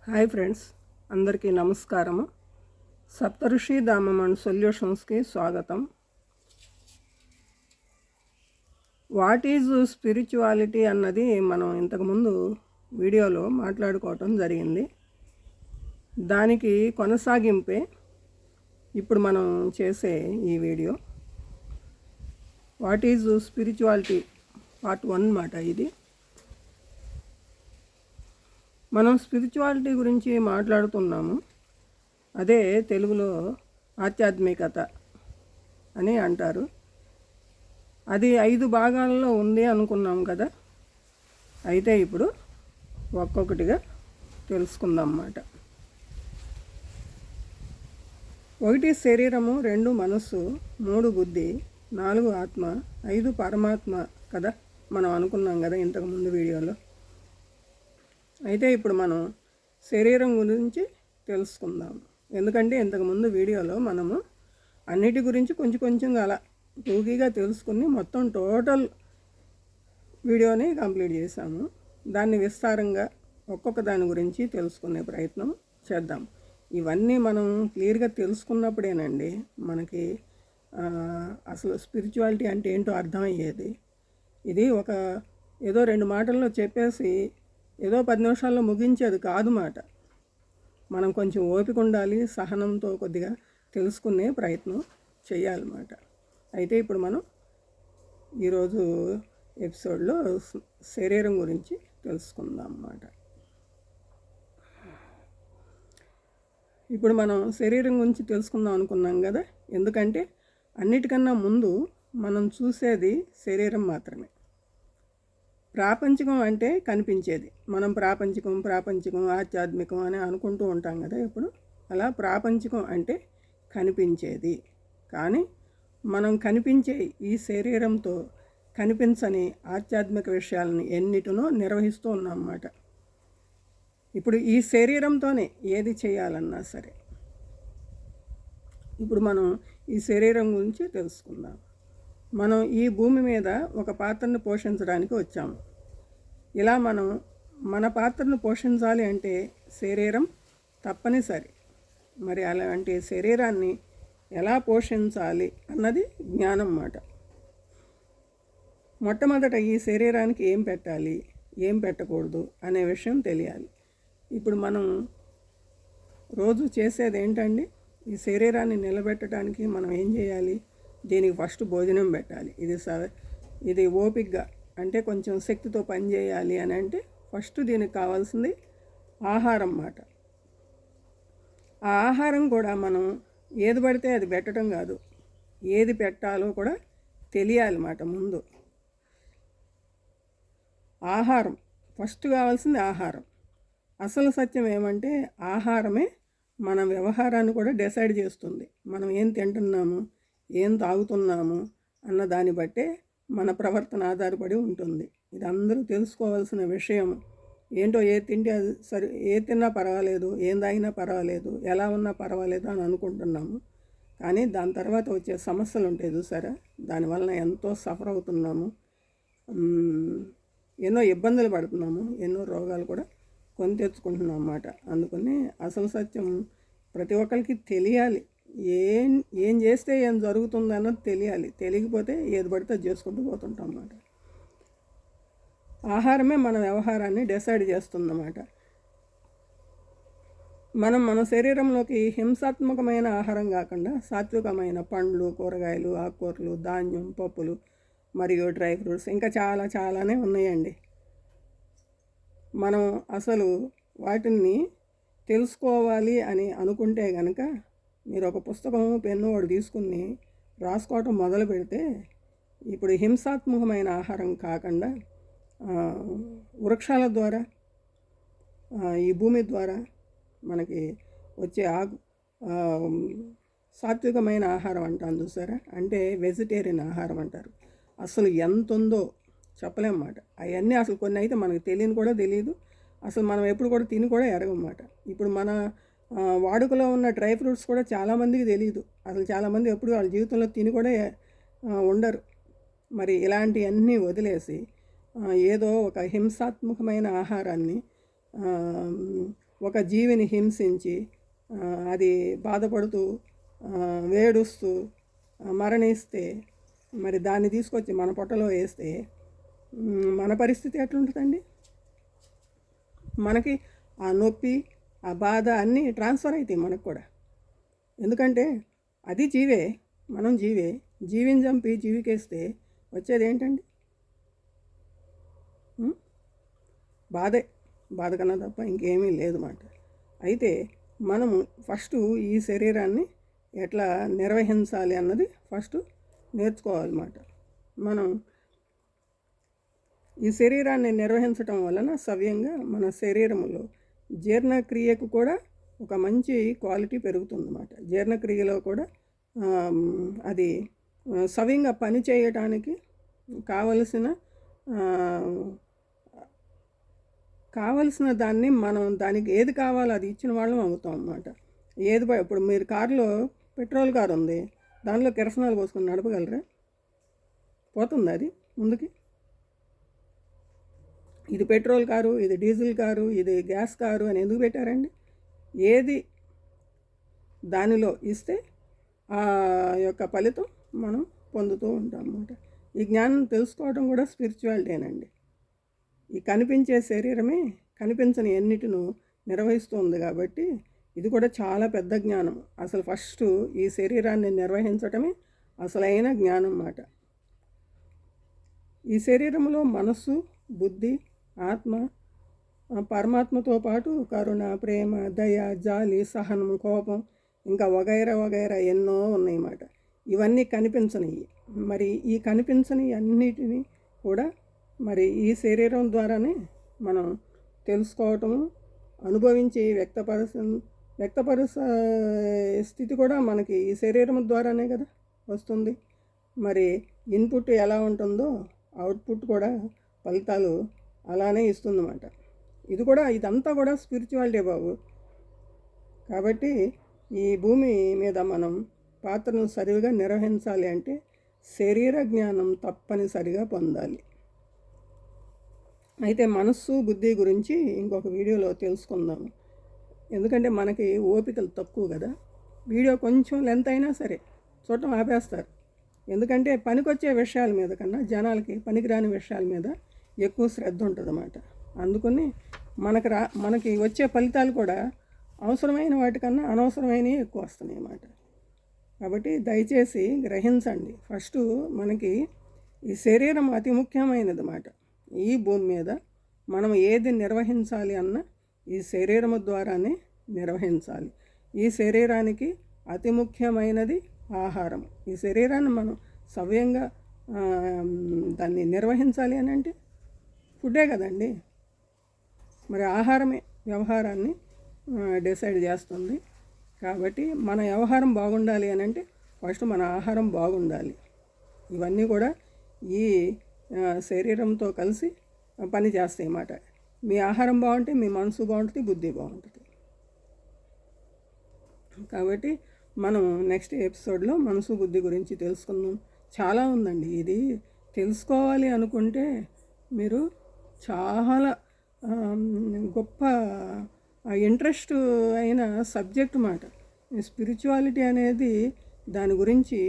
Hi friends, అందరికీ నమస్కారము. సప్తఋషి ధామం and సొల్యూషన్స్కి స్వాగతం. వాట్ ఈజ్ స్పిరిచువాలిటీ అన్నది మనం ఇంతకుముందు వీడియోలో మాట్లాడుకోవటం జరిగింది. దానికి కొనసాగింపే ఇప్పుడు మనం చేసే ఈ video. What is spirituality part 1 మాట ఇది. మనం స్పిరిచువాలిటీ గురించి మాట్లాడుతున్నాము. అదే తెలుగులో ఆధ్యాత్మికత అని అంటారు. అది 5 భాగాల్లో ఉంది అనుకున్నాం కదా. అయితే ఇప్పుడు ఒక్కొక్కటిగా తెలుసుకుందాం అన్నమాట. 1 శరీరము, 2 మనస్సు, 3 బుద్ధి, 4 ఆత్మ, 5 పరమాత్మ కదా మనం అనుకున్నాం కదా ఇంతకుముందు వీడియోలో. అయితే ఇప్పుడు మనం శరీరం గురించి తెలుసుకుందాం. ఎందుకంటే ఇంతకుముందు వీడియోలో మనము అన్నిటి గురించి కొంచెం కొంచెంగా అలా టూకీగా తెలుసుకుని మొత్తం టోటల్ వీడియోని కంప్లీట్ చేశాము. దాన్ని విస్తారంగా ఒక్కొక్క దాని గురించి తెలుసుకునే ప్రయత్నం చేద్దాం. ఇవన్నీ మనం క్లియర్గా తెలుసుకున్నప్పుడేనండి మనకి అసలు స్పిరిచువాలిటీ అంటే ఏంటో అర్థమయ్యేది. ఇది ఏదో 2 మాటల్లో చెప్పేసి ఏదో 10 నిమిషాల్లో ముగించేది కాదు మాట. మనం కొంచెం ఓపిక ఉండాలి, సహనంతో కొద్దిగా తెలుసుకునే ప్రయత్నం చేయాలన్నమాట. అయితే ఇప్పుడు మనం ఈరోజు ఎపిసోడ్లో శరీరం గురించి తెలుసుకుందాం అన్నమాట. ఇప్పుడు మనం శరీరం గురించి తెలుసుకుందాం అనుకున్నాం కదా. ఎందుకంటే అన్నిటికన్నా ముందు మనం చూసేది శరీరం మాత్రమే. ప్రాపంచికం అంటే కనిపించేది. మనం ప్రాపంచికం ఆధ్యాత్మికం అని అనుకుంటూ ఉంటాం కదా ఇప్పుడు. అలా ప్రాపంచికం అంటే కనిపించేది. కానీ మనం కనిపించే ఈ శరీరంతో కనిపించని ఆధ్యాత్మిక విషయాలను ఎన్నిటినో నిర్వహిస్తూ ఉన్నాం అన్నమాట. ఇప్పుడు ఈ శరీరంతోనే ఏది చేయాలన్నా సరే. ఇప్పుడు మనం ఈ శరీరం గురించి తెలుసుకుందాం. మనం ఈ భూమి మీద ఒక పాత్రను పోషించడానికి వచ్చాము. ఇలా మనం మన పాత్రను పోషించాలి అంటే శరీరం తప్పనిసరి. మరి అలాంటి శరీరాన్ని ఎలా పోషించాలి అన్నది జ్ఞానం మాట. మొట్టమొదట ఈ శరీరానికి ఏం పెట్టాలి, ఏం పెట్టకూడదు అనే విషయం తెలియాలి. ఇప్పుడు మనం రోజు చేసేది ఏంటండి? ఈ శరీరాన్ని నిలబెట్టడానికి మనం ఏం చేయాలి? దీనికి ఫస్ట్ భోజనం పెట్టాలి. ఇది ఓపికగా అంటే కొంచెం శక్తితో పని చేయాలి అని అంటే ఫస్ట్ దీనికి కావాల్సింది ఆహారం మాట. ఆ ఆహారం కూడా మనం ఏది పడితే అది పెట్టడం కాదు, ఏది పెట్టాలో కూడా తెలియాలి మాట. ముందు ఆహారం ఫస్ట్ కావాల్సింది ఆహారం. అసలు సత్యం ఏమంటే ఆహారమే మన వ్యవహారాన్ని కూడా డిసైడ్ చేస్తుంది. మనం ఏం తింటున్నాము, ఏం తాగుతున్నాము అన్న దాన్ని బట్టే మన ప్రవర్తన ఆధారపడి ఉంటుంది. ఇది అందరూ తెలుసుకోవాల్సిన విషయం. ఏంటో ఏది తింటే అది సరే, ఏది తిన్నా పర్వాలేదు, ఏం తాగినా పర్వాలేదు, ఎలా ఉన్నా పర్వాలేదు అని అనుకుంటున్నాము. కానీ దాని తర్వాత వచ్చే సమస్యలు ఉంటాయి చూసారా, దానివల్ల ఎంతో సఫర్ అవుతున్నాము, ఎన్నో ఇబ్బందులు పడుతున్నాము, ఎన్నో రోగాలు కూడా కొని తెచ్చుకుంటున్నాం అన్నమాట. అందుకని అసలు సత్యం ప్రతి ఒక్కరికి తెలియాలి. ఏం చేస్తే ఏం జరుగుతుంది అన్నది తెలియాలి. తెలియకపోతే ఏది పడితే అది చేసుకుంటూ పోతుంటాం అన్నమాట. ఆహారమే మన వ్యవహారాన్ని డిసైడ్ చేస్తుందన్నమాట. మనం మన శరీరంలోకి హింసాత్మకమైన ఆహారం కాకుండా సాత్వికమైన పండ్లు, కూరగాయలు, ఆకుకూరలు, ధాన్యం, పప్పులు మరియు డ్రై ఫ్రూట్స్ ఇంకా చాలానే ఉన్నాయండి. మనం అసలు వాటిని తెలుసుకోవాలి అని అనుకుంటే కనుక మీరు ఒక పుస్తకం, పెన్ను ఒకటి తీసుకుని రాసుకోవటం మొదలు పెడితే ఇప్పుడు హింసాత్మకమైన ఆహారం కాకుండా వృక్షాల ద్వారా, ఈ భూమి ద్వారా మనకి వచ్చే సాత్వికమైన ఆహారం అంటాను చూసారా, అంటే వెజిటేరియన్ ఆహారం అంటారు. అసలు ఎంత ఉందో చెప్పలేమన్నమాట. అవన్నీ అసలు కొన్ని అయితే మనకు తెలియని కూడా తెలియదు. అసలు మనం ఎప్పుడు కూడా తిని కూడా ఎరగమాట. ఇప్పుడు మన వాడుకలో ఉన్న డ్రై ఫ్రూట్స్ కూడా చాలామందికి తెలియదు. అసలు చాలామంది ఎప్పుడు వాళ్ళ జీవితంలో తిని కూడా ఉండరు. మరి ఇలాంటివన్నీ వదిలేసి ఏదో ఒక హింసాత్మకమైన ఆహారాన్ని ఒక జీవిని హింసించి అది బాధపడుతూ వేడుస్తూ మరణిస్తే మరి దాన్ని తీసుకొచ్చి మన పొట్టలో వేస్తే మన పరిస్థితి ఎట్లుంటుందండి? మనకి ఆ నొప్పి ఆ బాధ అన్నీ ట్రాన్స్ఫర్ అవుతాయి మనకు కూడా. ఎందుకంటే అది జీవే, మనం జీవే, జీవిని చంపి జీవికేస్తే వచ్చేది ఏంటండి? బాధే, బాధ కన్నా తప్ప ఇంకేమీ లేదు మాట. అయితే మనము ఫస్ట్ ఈ శరీరాన్ని ఎట్లా నిర్వహించాలి అన్నది ఫస్ట్ నేర్చుకోవాలన్నమాట. మనం ఈ శరీరాన్ని నిర్వహించటం వలన సవ్యంగా మన శరీరంలో జీర్ణక్రియకు కూడా ఒక మంచి క్వాలిటీ పెరుగుతుందన్నమాట. జీర్ణక్రియలో కూడా అది సవ్యంగా పని చేయటానికి కావలసిన దాన్ని మనం దానికి ఏది కావాలో అది ఇచ్చిన వాళ్ళం అవుతాం అన్నమాట. ఇప్పుడు మీరు కారులో పెట్రోల్ కారు ఉంది, దానిలో కిరసనాలు పోసుకొని నడపగలరా? పోతుంది అది ముందుకి? ఇది పెట్రోల్ కారు, ఇది డీజిల్ కారు, ఇది గ్యాస్ కారు అని ఎందుకు పెట్టారండి? ఏది దానిలో ఇస్తే ఆ యొక్క ఫలితం మనం పొందుతూ ఉంటాం అన్నమాట. ఈ జ్ఞానం తెలుసుకోవడం కూడా స్పిరిచువాలిటీనండి. ఈ కనిపించే శరీరమే కనిపించని ఎన్నిటినూ నిర్వహిస్తుంది కాబట్టి ఇది కూడా చాలా పెద్ద జ్ఞానం. అసలు ఫస్ట్ ఈ శరీరాన్ని నిర్వహించటమే అసలైన జ్ఞానం అన్నమాట. ఈ శరీరంలో మనస్సు, బుద్ధి, ఆత్మ, పరమాత్మతో పాటు కరుణ, ప్రేమ, దయ, జాలి, సహనం, కోపం ఇంకా వగైరా వగైరా ఎన్నో ఉన్నాయన్నమాట. ఇవన్నీ కనిపించనివి. మరి ఈ కనిపించని అన్నిటినీ కూడా మరి ఈ శరీరం ద్వారానే మనం తెలుసుకోవటము, అనుభవించి వ్యక్తపరుసే స్థితి కూడా మనకి ఈ శరీరం ద్వారానే కదా వస్తుంది. మరి ఇన్పుట్ ఎలా ఉంటుందో అవుట్పుట్ కూడా ఫలితాలు అలానే ఇస్తుందన్నమాట. ఇదంతా కూడా స్పిరిచువాలిటీ బాబు. కాబట్టి ఈ భూమి మీద మనం పాత్రను సరిగా నిర్వహించాలి అంటే శరీర జ్ఞానం తప్పనిసరిగా పొందాలి. అయితే మనస్సు, బుద్ధి గురించి ఇంకొక వీడియోలో తెలుసుకుందాము. ఎందుకంటే మనకి ఓపికలు తక్కువ కదా. వీడియో కొంచెం లెంత్ అయినా సరే చూడటం ఆపేస్తారు. ఎందుకంటే పనికొచ్చే విషయాల మీద కన్నా జనాలకి పనికిరాని విషయాల మీద ఎక్కువ శ్రద్ధ ఉంటుందన్నమాట. అందుకని మనకి వచ్చే ఫలితాలు కూడా అవసరమైన వాటికన్నా అనవసరమైనవి ఎక్కువ వస్తున్నాయి అన్నమాట. కాబట్టి దయచేసి గ్రహించండి. ఫస్ట్ మనకి ఈ శరీరం అతి ముఖ్యమైనది అన్నమాట. ఈ భూమి మీద మనం ఏది నిర్వహించాలి అన్న ఈ శరీరము ద్వారానే నిర్వహించాలి. ఈ శరీరానికి అతి ముఖ్యమైనది ఆహారం. ఈ శరీరాన్ని మనం సవ్యంగా దాన్ని నిర్వహించాలి అని అంటే ఫుడ్డే కదండి. మరి ఆహారమే వ్యవహారాన్ని డిసైడ్ చేస్తుంది. కాబట్టి మన వ్యవహారం బాగుండాలి అని అంటే ఫస్ట్ మన ఆహారం బాగుండాలి. ఇవన్నీ కూడా ఈ శరీరంతో కలిసి పని చేస్తాయి అన్నమాట. మీ ఆహారం బాగుంటే మీ మనసు బాగుంటుంది, బుద్ధి బాగుంటుంది. కాబట్టి మనం నెక్స్ట్ ఎపిసోడ్లో మనసు, బుద్ధి గురించి తెలుసుకుందాం. చాలా ఉందండి. ఇది తెలుసుకోవాలి అనుకుంటే మీరు చాలా గొప్ప ఇంట్రెస్ట్ అయిన సబ్జెక్ట్ మాట. స్పిరిచువాలిటీ అనేది దాని గురించి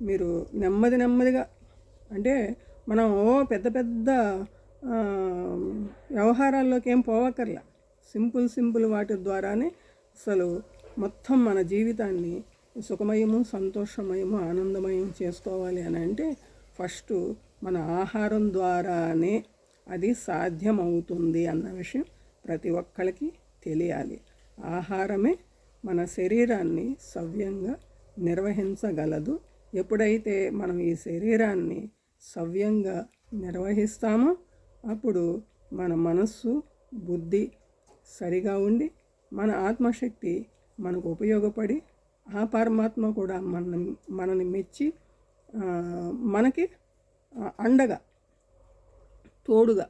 మీరు నెమ్మదిగా అంటే మనం పెద్ద పెద్ద వ్యవహారాల్లోకి ఏం పోవక్కర్లా. సింపుల్ వాటి ద్వారానే అసలు మొత్తం మన జీవితాన్ని సుఖమయము, సంతోషమయము, ఆనందమయం చేసుకోవాలి అని అంటే ఫస్ట్ మన ఆహారం ద్వారానే అది సాధ్యమవుతుంది అన్న విషయం ప్రతి ఒక్కరికి తెలియాలి. ఆహారమే మన శరీరాన్ని సవ్యంగా నిర్వహించగలదు. ఎప్పుడైతే మనం ఈ శరీరాన్ని సవ్యంగా నిర్వహిస్తామో అప్పుడు మన మనస్సు, బుద్ధి సరిగా ఉండి మన ఆత్మశక్తి మనకు ఉపయోగపడి ఆ పరమాత్మ కూడా మనని మెచ్చి మనకి అండగా తోడుగా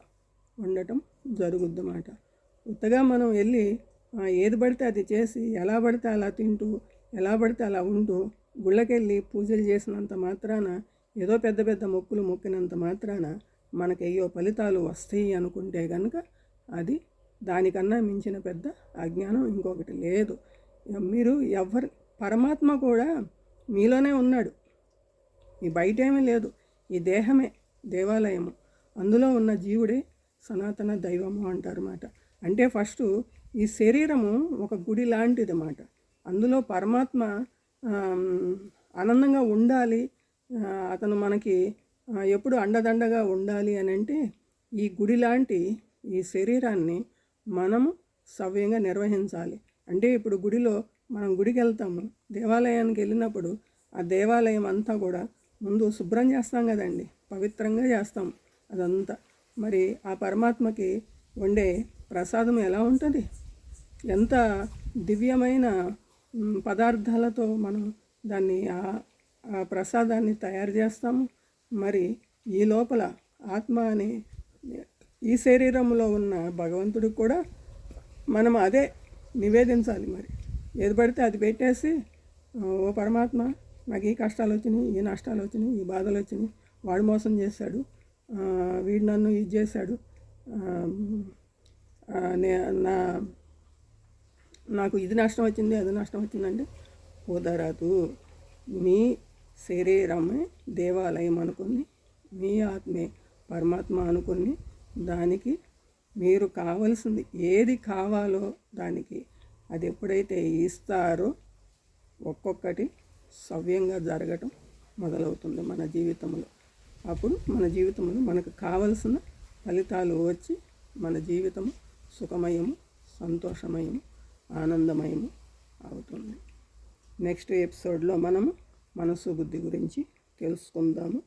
ఉండటం జరుగుద్దన్నమాట. ఉత్తగా మనం వెళ్ళి ఏది పడితే అది చేసి ఎలా పడితే అలా తింటూ ఎలా పడితే అలా ఉంటూ గుళ్ళకెళ్ళి పూజలు చేసినంత మాత్రాన ఏదో పెద్ద పెద్ద మొక్కులు మొక్కినంత మాత్రాన మనకి అయ్యో ఫలితాలు వస్తాయి అనుకుంటే కనుక అది దానికన్నా మించిన పెద్ద అజ్ఞానం ఇంకొకటి లేదు. మీరు పరమాత్మ కూడా మీలోనే ఉన్నాడు. ఈ బయటేమీ లేదు. ఈ దేహమే దేవాలయము, అందులో ఉన్న జీవుడే సనాతన దైవము అంటారన్నమాట. అంటే ఫస్ట్ ఈ శరీరము ఒక గుడి లాంటిది అన్నమాట. అందులో పరమాత్మ ఆనందంగా ఉండాలి, అతను మనకి ఎప్పుడు అండదండగా ఉండాలి అని అంటే ఈ గుడి లాంటి ఈ శరీరాన్ని మనము సవ్యంగా నిర్వహించాలి. అంటే ఇప్పుడు మనం గుడికి వెళ్తాము, దేవాలయానికి వెళ్ళినప్పుడు ఆ దేవాలయం అంతా కూడా ముందు శుభ్రం చేస్తాం కదండి, పవిత్రంగా చేస్తాం అదంతా. మరి ఆ పరమాత్మకి వండే ప్రసాదం ఎలా ఉంటుంది? ఎంత దివ్యమైన పదార్థాలతో మనం దాన్ని ఆ ప్రసాదాన్ని తయారు చేస్తాము. మరి ఈ లోపల ఆత్మ అనే ఈ శరీరంలో ఉన్న భగవంతుడికి కూడా మనం అదే నివేదించాలి. మరి ఏది పడితే అది పెట్టేసి, ఓ పరమాత్మ, నాకు ఈ కష్టాలు వచ్చినాయి, ఈ నష్టాలు వచ్చినాయి, ఈ బాధలు వచ్చినాయి, వాడు మోసం చేశాడు, వీడు నన్ను ఇది చేశాడు, నాకు ఇది నష్టం వచ్చింది, అది నష్టం వచ్చిందంటే కుదరదు. మీ శరీరమే దేవాలయం అనుకుని, మీ ఆత్మే పరమాత్మ అనుకుని, దానికి మీరు కావలసింది ఏది కావాలో దానికి అది ఎప్పుడైతే ఇస్తారో ఒక్కొక్కటి సవ్యంగా జరగటం మొదలవుతుంది మన జీవితంలో. అప్పుడు మన జీవితంలో మనకు కావలసిన ఫలితాలు వచ్చి మన జీవితము సుఖమయము, సంతోషమయము, ఆనందమయము అవుతుంది. నెక్స్ట్ ఎపిసోడ్లో మనము మనసు బుద్ధి గురించి తెలుసుకుందాము.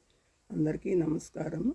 అందరికీ నమస్కారము.